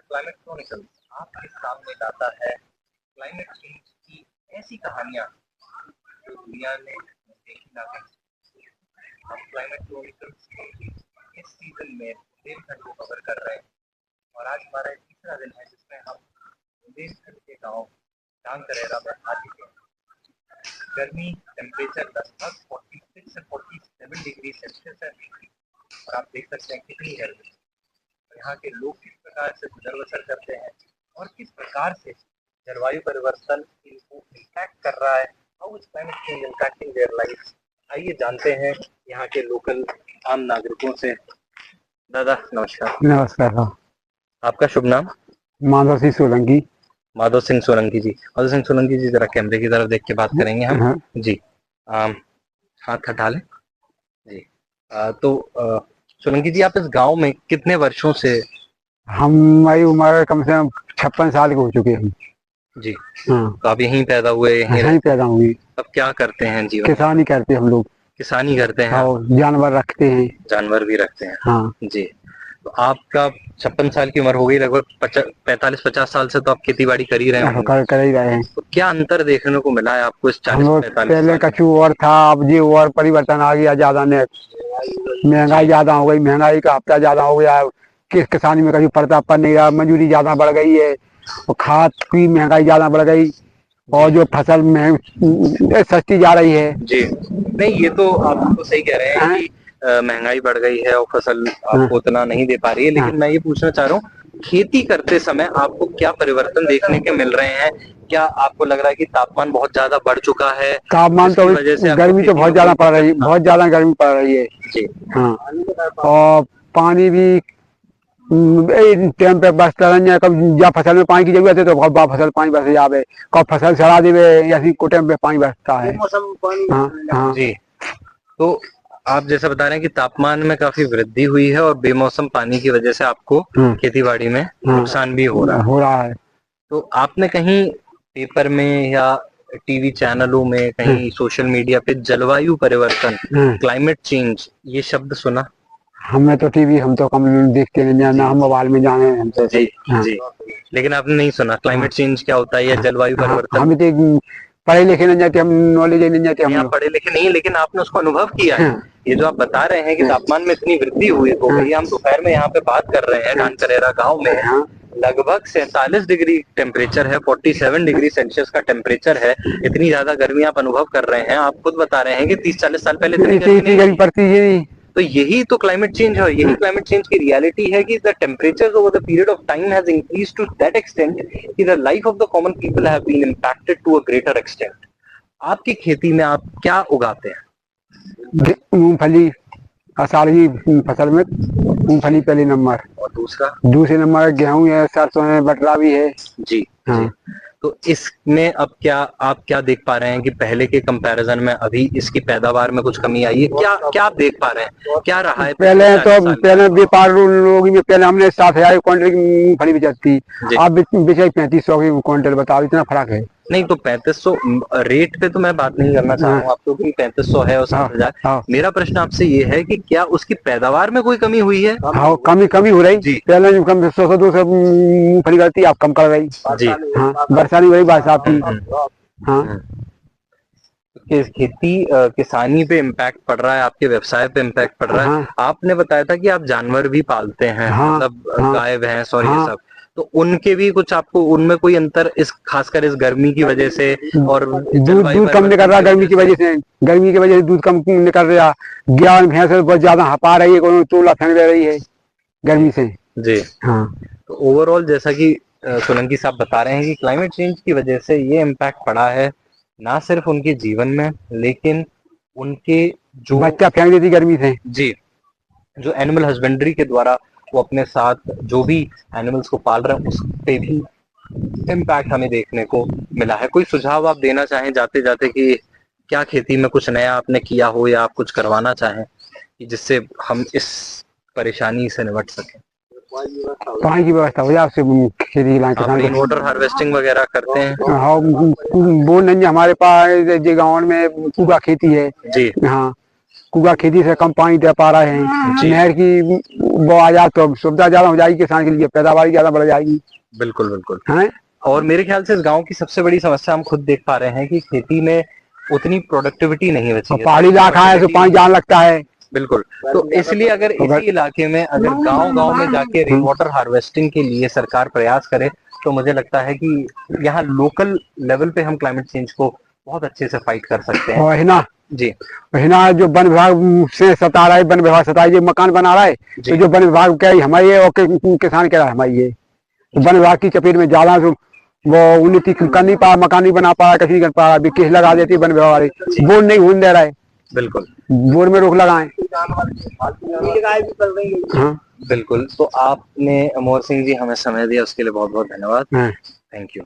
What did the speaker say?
Climate Chronicle आपके सामने लाता है क्लाइमेट चेंज की ऐसी कहानियां जो दुनिया ने देखी ना कहीं। हम क्लाइमेट क्रॉनिकल्स के इस सीजन में बुंदेलखंड को कवर कर रहे हैं और आज हमारा तीसरा दिन है जिसमें हम बुंदेलखंड के गांव डांग में आ चुके हैं। गर्मी टेम्परेचर लगभग 46 से 47 डिग्री सेल्सियस है और आप देख सकते हैं कितनी गर्मी। यहाँ के लोग किस प्रकार से गुजर बसर करते हैं और किस प्रकार से जलवायु परिवर्तन इनको इम्पैक्ट कर रहा है। How is climate change impacting their life. आइए जानते हैं यहाँ के लोकल आम नागरिकों से। दादा नमस्कार। नमस्कार। आपका शुभ नाम? माधव सिंह सोलंकी। माधव सिंह सोलंकी जी। माधव सिंह सोलंकी जी, जरा कैमरे की तरफ देख के बात करेंगे हम। हाँ। जी हाथ हटा लें जी। तो सोलंकी जी, आप इस गांव में कितने वर्षों से? हमारी उम्र कम से कम 56 साल के हो चुके हैं जी। हाँ। तो आप यहीं पैदा हुए, यहीं पैदा हुए। अब क्या करते हैं जीवन? किसानी करते हैं हम लोग। किसानी करते हैं और जानवर रखते हैं। जानवर भी रखते हैं हाँ जी। तो आपका 56 साल की उम्र हो गई, लगभग 45-50 साल से तो आप खेती बाड़ी कर ही रहे हैं। कर ही रहे हैं। तो क्या अंतर देखने को मिला है आपको इस 40-45 पहले कछु और था, अब ये और परिवर्तन आ गया ज्यादा ने। महंगाई ज्यादा हो गई, महंगाई का हफ्ता ज्यादा हो गया। किस किसानी में कभी पड़ता पर नहीं रहा, मजदूरी ज्यादा बढ़ गई है और खाद की महंगाई ज्यादा बढ़ गई और जो फसल में सस्ती जा रही है। जी नहीं, ये तो आप तो सही कह रहे हैं कि महंगाई बढ़ गई है और फसल आपको उतना नहीं दे पा रही है, लेकिन मैं ये पूछना चाह रहा हूँ, खेती करते समय आपको क्या परिवर्तन देखने के मिल रहे हैं? क्या आपको लग रहा है कि तापमान बहुत ज्यादा बढ़ चुका है? तापमान तो गर्मी तो बहुत ज्यादा पड़ रही है, बहुत ज्यादा गर्मी पड़ रही है जी। हाँ, और पानी भी टाइम पे बरसता नहीं है। कब जब फसल में पानी की जरूरत है तो बहुत फसल पानी बरस जावे, कब फसल सड़ा देवे ऐसी को टाइम पे पानी बरसता है। हाँ हाँ जी। तो आप जैसा बता रहे हैं कि तापमान में काफी वृद्धि हुई है और बेमौसम पानी की वजह से आपको खेतीबाड़ी में नुकसान भी हो रहा है। तो आपने कहीं पेपर में या टीवी चैनलों में, कहीं सोशल मीडिया पे जलवायु परिवर्तन, क्लाइमेट चेंज, ये शब्द सुना? हमें तो टीवी हम तो कम देखते नहीं, ना हम मोबाइल में जाने हम तो। जी जी। लेकिन आपने नहीं सुना क्लाइमेट चेंज क्या होता है या जलवायु परिवर्तन? हम तो पढ़े लिखे नहीं जाते, हम नॉलेज नहीं जाते। हम पढ़े लिखे नहीं, लेकिन आपने उसको अनुभव किया है। ये जो आप बता रहे हैं कि तापमान में इतनी वृद्धि हुई हो गई, हम दोपहर में यहाँ पे बात कर रहे हैं डांग गांव में, लगभग 47 डिग्री टेम्परेचर है, 47 डिग्री सेल्सियस का टेम्परेचर है। इतनी ज्यादा गर्मी आप अनुभव कर रहे हैं। आप खुद बता रहे हैं कि 30-40 साल पहले इतनी गर्मी पड़ती है। तो यही तो क्लाइमेट चेंज है, यही क्लाइमेट चेंज की रियलिटी है कि the temperature over the period of time has increased to that extent कि the life of the common people have been impacted to a greater extent. आपकी खेती में आप क्या उगाते हैं? मूंगफली, आषाढ़ी फसल में मूंगफली पहले नंबर, और दूसरे नंबर गेहूं है, सरसों है, बटरा भी है जी। हाँ। जी। तो इसमें अब आप क्या देख पा रहे हैं कि पहले के कंपैरिजन में अभी इसकी पैदावार में कुछ कमी आई है? क्या आप देख पा रहे हैं, क्या रहा है? पहले व्यापार लोग में पहले हमने 7,000 क्विंटल की मूंगफली बेचती, अब बेचे 3500 की क्विंटल। बताओ, इतना फर्क है। नहीं तो 3500 रेट पे तो मैं बात नहीं करना चाह रहा हूँ आपको कि 3500 है और 7,000। मेरा प्रश्न आपसे ये है कि क्या उसकी पैदावार में कोई कमी हुई है? हाँ, कमी हो रही जी। पहले कम 100-200 मूंगफली करती, आप कम कर रही जी। हाँ, वर्षा नहीं हो रही, बरसात की। हाँ, खेती किसानी पे इम्पैक्ट पड़ रहा है, आपके व्यवसाय पे इम्पैक्ट पड़ रहा है। आपने बताया था कि आप जानवर भी पालते हैं, मतलब गाय भैंस और ये सब, तो उनके भी कुछ आपको उनमें कोई अंतर, इस खासकर इस गर्मी की वजह से? और दूध कम निकल रहा गर्मी की वजह से, दूध कम निकल रहा। गाय भैंस बहुत ज्यादा हपा रही है, तोला फेंक दे रही है गर्मी से जी। हाँ, तो ओवरऑल जैसा कि सोलंकी साहब बता रहे हैं कि क्लाइमेट चेंज की वजह से ये इम्पैक्ट पड़ा है ना सिर्फ उनके जीवन में, लेकिन उनके जो बच्चा फेंक देती गर्मी से जी, जो एनिमल हस्बेंड्री के द्वारा वो अपने साथ जो भी एनिमल्स को पाल रहे हैं उस पे भी इम्पैक्ट हमें देखने को मिला है। कोई सुझाव आप देना चाहें जाते जाते कि क्या खेती में कुछ नया आपने किया हो या आप कुछ करवाना चाहें कि जिससे हम इस परेशानी से निपट सकें? पानी की व्यवस्था हो जाए, आपसे खेती रेन वाटर हार्वेस्टिंग वगैरह करते हैं? हाँ, वो नहीं, हमारे पास गाँव में कुआ खेती है जी। हाँ, कुआ खेती से कम पानी दे पा रहे हैं। नहर की वो आ जाए तो सुविधा ज्यादा हो जाएगी किसान के लिए, पैदावार ज्यादा बढ़ जाएगी। बिल्कुल बिल्कुल। हैं? और मेरे ख्याल से इस गांव की सबसे बड़ी समस्या हम खुद देख पा रहे हैं कि खेती में उतनी प्रोडक्टिविटी नहीं बची है। पहाड़ी इलाका है तो पानी ज्यादा लगता है। बिल्कुल, तो इसलिए अगर इसी इलाके में अगर गांव-गांव में जाके रेन वाटर हार्वेस्टिंग के लिए सरकार प्रयास करे तो मुझे लगता है कि यहाँ लोकल लेवल पे हम क्लाइमेट चेंज को बहुत अच्छे से फाइट कर सकते हैं। और है ना जी, ना जो वन विभाग से सता रहा है, वन विभाग सता है, ये मकान बना रहा है तो जो वन विभाग कह रही हमारी है और किसान कह रहा है हमारी है, तो वन विभाग की चपेट में ज्यादा वो उन्नति कर नहीं पा, मकान नहीं बना पा रहा, कुछ नहीं कर पा रहा, अभी केस लगा देती है वन विभाग वाले, बोर्ड नहीं होने दे रहा है। बिल्कुल, बोर्ड में रोक लगाए। हाँ बिल्कुल। तो आपने अमोर सिंह जी हमें समय दिया उसके लिए बहुत बहुत धन्यवाद। हाँ। Thank you.